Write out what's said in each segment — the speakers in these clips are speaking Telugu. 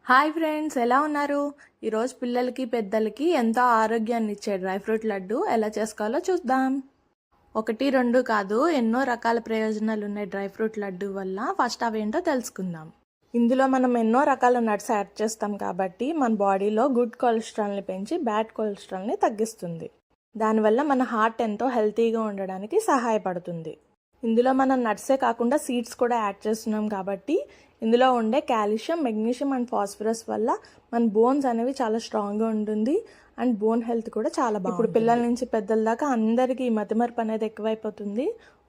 హాయ్ ఫ్రెండ్స్, ఎలా ఉన్నారు? ఈరోజు పిల్లలకి పెద్దలకి ఎంతో ఆరోగ్యాన్ని ఇచ్చే డ్రై ఫ్రూట్ లడ్డు ఎలా చేసుకోవాలో చూద్దాం. 1, 2 కాదు, ఎన్నో రకాల ప్రయోజనాలు ఉన్నాయి డ్రై ఫ్రూట్ లడ్డు వల్ల. ఫస్ట్ అవేంటో తెలుసుకుందాం. ఇందులో మనం ఎన్నో రకాల నట్స్ యాడ్ చేస్తాం కాబట్టి మన బాడీలో గుడ్ కొలెస్ట్రాల్ని పెంచి బ్యాడ్ కొలెస్ట్రాల్ని తగ్గిస్తుంది. దానివల్ల మన హార్ట్ ఎంతో హెల్తీగా ఉండడానికి సహాయపడుతుంది. ఇందులో మనం నట్సే కాకుండా సీడ్స్ కూడా యాడ్ చేస్తున్నాం కాబట్టి ఇందులో ఉండే కాల్షియం, మెగ్నీషియం అండ్ ఫాస్ఫరస్ వల్ల మన బోన్స్ అనేవి చాలా స్ట్రాంగ్గా ఉంటుంది అండ్ బోన్ హెల్త్ కూడా చాలా బాగుంటుంది. ఇప్పుడు పిల్లల నుంచి పెద్దల దాకా అందరికీ ఈ మతిమరుపు అనేది ఎక్కువైపోతుంది.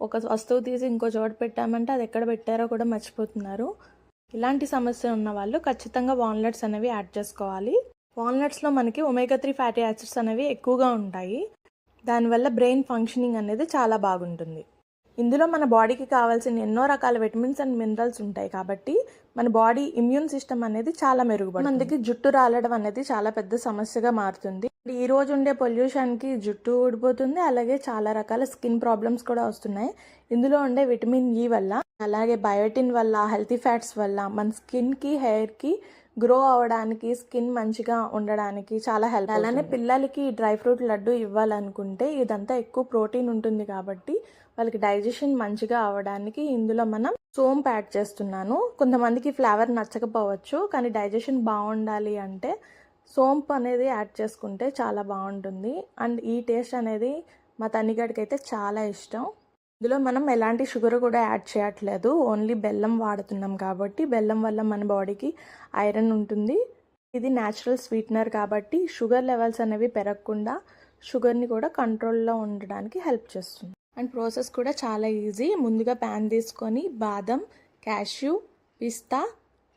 ఒక వస్తువు తీసి ఇంకో చోట పెట్టామంటే అది ఎక్కడ పెట్టారో కూడా మర్చిపోతున్నారు. ఇలాంటి సమస్య ఉన్న వాళ్ళు ఖచ్చితంగా వాల్నట్స్ అనేవి యాడ్ చేసుకోవాలి. వాల్నట్స్లో మనకి ఒమేగా 3 ఫ్యాటీ యాసిడ్స్ అనేవి ఎక్కువగా ఉంటాయి. దానివల్ల బ్రెయిన్ ఫంక్షనింగ్ అనేది చాలా బాగుంటుంది. ఇందులో మన బాడీకి కావాల్సిన ఎన్నో రకాల విటమిన్స్ అండ్ మినరల్స్ ఉంటాయి కాబట్టి మన బాడీ ఇమ్యూన్ సిస్టమ్ అనేది చాలా మెరుగుపడుతుంది. మనకి జుట్టు రాలడం అనేది చాలా పెద్ద సమస్యగా మారుతుంది. ఈ రోజు ఉండే పొల్యూషన్కి జుట్టు ఊడిపోతుంది, అలాగే చాలా రకాల స్కిన్ ప్రాబ్లమ్స్ కూడా వస్తున్నాయి. ఇందులో ఉండే విటమిన్ ఈ వల్ల, అలాగే బయోటిన్ వల్ల, హెల్తీ ఫ్యాట్స్ వల్ల మన స్కిన్కి, హెయిర్కి గ్రో అవ్వడానికి, స్కిన్ మంచిగా ఉండడానికి చాలా హెల్ప్. అలానే పిల్లలకి డ్రై ఫ్రూట్ లడ్డు ఇవ్వాలనుకుంటే ఇదంతా ఎక్కువ ప్రోటీన్ ఉంటుంది కాబట్టి వాళ్ళకి డైజెషన్ మంచిగా అవ్వడానికి ఇందులో మనం సోంపు యాడ్ చేస్తున్నాను. కొంతమందికి ఫ్లేవర్ నచ్చకపోవచ్చు, కానీ డైజెషన్ బాగుండాలి అంటే సోంపు అనేది యాడ్ చేసుకుంటే చాలా బాగుంటుంది. అండ్ ఈ టేస్ట్ అనేది మా తనిగడికి అయితే చాలా ఇష్టం. ఇందులో మనం ఎలాంటి షుగర్ కూడా యాడ్ చేయట్లేదు, ఓన్లీ బెల్లం వాడుతున్నాం కాబట్టి బెల్లం వల్ల మన బాడీకి ఐరన్ ఉంటుంది. ఇది న్యాచురల్ స్వీట్నర్ కాబట్టి షుగర్ లెవెల్స్ అనేవి పెరగకుండా షుగర్ని కూడా కంట్రోల్లో ఉండడానికి హెల్ప్ చేస్తుంది. అండ్ ప్రాసెస్ కూడా చాలా ఈజీ. ముందుగా ప్యాన్ తీసుకొని బాదం, క్యాష్యూ, పిస్తా,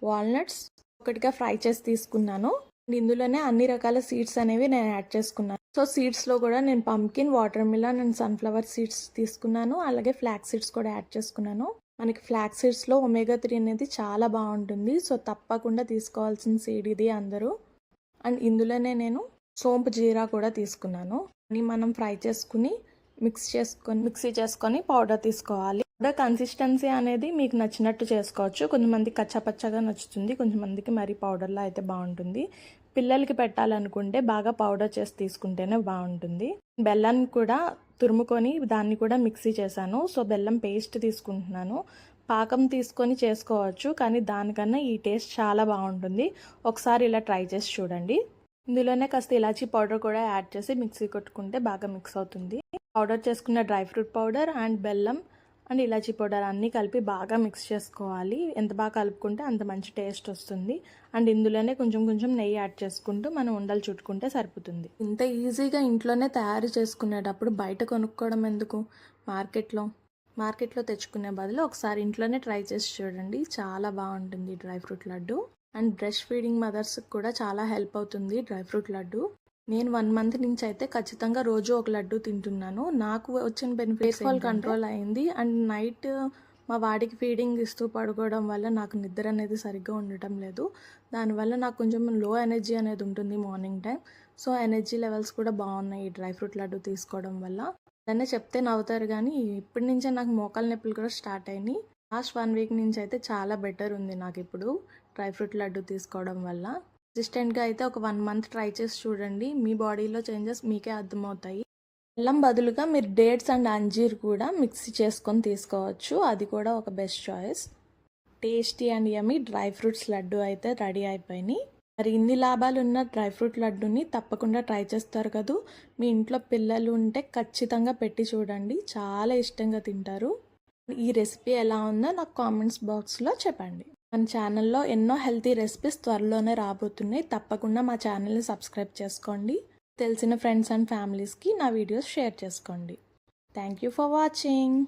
వాల్నట్స్ ఒకటిగా ఫ్రై చేసి తీసుకున్నాను. ఇందులోనే అన్ని రకాల సీడ్స్ అనేవి నేను యాడ్ చేసుకున్నాను. సో సీడ్స్లో కూడా నేను pumpkin, water melon and sunflower seeds తీసుకున్నాను, అలాగే ఫ్లాక్ సీడ్స్ కూడా యాడ్ చేసుకున్నాను. మనకి ఫ్లాక్ సీడ్స్లో ఒమేగా 3 అనేది చాలా బాగుంటుంది. సో తప్పకుండా తీసుకోవాల్సిన సీడ్ ఇది అందరూ. అండ్ ఇందులోనే నేను సోంపు జీరా కూడా తీసుకున్నాను. మనం ఫ్రై చేసుకుని మిక్సీ చేసుకొని పౌడర్ తీసుకోవాలి. పౌడర్ కన్సిస్టెన్సీ అనేది మీకు నచ్చినట్టు చేసుకోవచ్చు. కొంతమంది కచ్చపచ్చగా నచ్చుతుంది, కొంతమందికి మరి పౌడర్లో అయితే బాగుంటుంది. పిల్లలకి పెట్టాలనుకుంటే బాగా పౌడర్ చేసి తీసుకుంటేనే బాగుంటుంది. బెల్లాన్ని కూడా తురుముకొని దాన్ని కూడా మిక్సీ చేశాను. సో బెల్లం పేస్ట్ తీసుకుంటున్నాను. పాకం తీసుకొని చేసుకోవచ్చు, కానీ దానికన్నా ఈ టేస్ట్ చాలా బాగుంటుంది. ఒకసారి ఇలా ట్రై చేసి చూడండి. ఇందులోనే కాస్త ఇలాచీ పౌడర్ కూడా యాడ్ చేసి మిక్సీ కొట్టుకుంటే బాగా మిక్స్ అవుతుంది. పౌడర్ చేసుకున్న డ్రై ఫ్రూట్ పౌడర్ అండ్ బెల్లం అండ్ ఇలాచీ పౌడర్ అన్నీ కలిపి బాగా మిక్స్ చేసుకోవాలి. ఎంత బాగా కలుపుకుంటే అంత మంచి టేస్ట్ వస్తుంది. అండ్ ఇందులోనే కొంచెం కొంచెం నెయ్యి యాడ్ చేసుకుంటూ మనం ఉండలు చుట్టుకుంటే సరిపోతుంది. ఇంత ఈజీగా ఇంట్లోనే తయారు చేసుకునేటప్పుడు బయట కొనుక్కోవడం ఎందుకు? మార్కెట్లో తెచ్చుకునే బదులు ఒకసారి ఇంట్లోనే ట్రై చేసి చూడండి, చాలా బాగుంటుంది dry fruit laddu. And breast feeding మదర్స్కి కూడా చాలా హెల్ప్ అవుతుంది డ్రై ఫ్రూట్ లడ్డు. నేను 1 మంత్ నుంచి అయితే ఖచ్చితంగా రోజు ఒక లడ్డు తింటున్నాను. నాకు వచ్చిన బెనిఫిట్స్ కంట్రోల్ అయింది. అండ్ నైట్ మా వాడికి ఫీడింగ్ ఇస్తూ పడుకోవడం వల్ల నాకు నిద్ర అనేది సరిగ్గా ఉండటం లేదు. దానివల్ల నాకు కొంచెం లో ఎనర్జీ అనేది ఉంటుంది morning time. So energy levels కూడా బాగున్నాయి ఈ డ్రై ఫ్రూట్ లడ్డు తీసుకోవడం వల్ల. దాన్నే చెప్తే నవ్వుతారు, కానీ ఇప్పటి నుంచే నాకు మోకాల నొప్పులు కూడా స్టార్ట్ అయినాయి. లాస్ట్ 1 వీక్ నుంచి అయితే చాలా బెటర్ ఉంది నాకు ఇప్పుడు డ్రై ఫ్రూట్ లడ్డు తీసుకోవడం వల్ల. కన్సిస్టెంట్గా అయితే ఒక 1 మంత్ ట్రై చేసి చూడండి, మీ బాడీలో చేంజెస్ మీకే అర్థమవుతాయి. బెల్లం బదులుగా మీరు డేట్స్ అండ్ అంజీర్ కూడా మిక్సీ చేసుకొని తీసుకోవచ్చు, అది కూడా ఒక best choice. Tasty and yummy dry fruits laddu అయితే రెడీ అయిపోయినాయి. మరి ఇన్ని లాభాలు ఉన్న డ్రై ఫ్రూట్ లడ్డుని తప్పకుండా ట్రై చేస్తారు కదా. మీ ఇంట్లో పిల్లలు ఉంటే ఖచ్చితంగా పెట్టి చూడండి, చాలా ఇష్టంగా తింటారు. ఈ రెసిపీ ఎలా ఉందో నాకు కామెంట్స్ బాక్స్లో చెప్పండి. మన ఛానల్లో ఎన్నో హెల్తీ రెసిపీస్ త్వరలోనే రాబోతున్నాయి. తప్పకుండా మా ఛానల్ని సబ్స్క్రైబ్ చేసుకోండి. తెలిసిన ఫ్రెండ్స్ అండ్ ఫ్యామిలీస్కి నా వీడియోస్ షేర్ చేసుకోండి. Thank you for watching.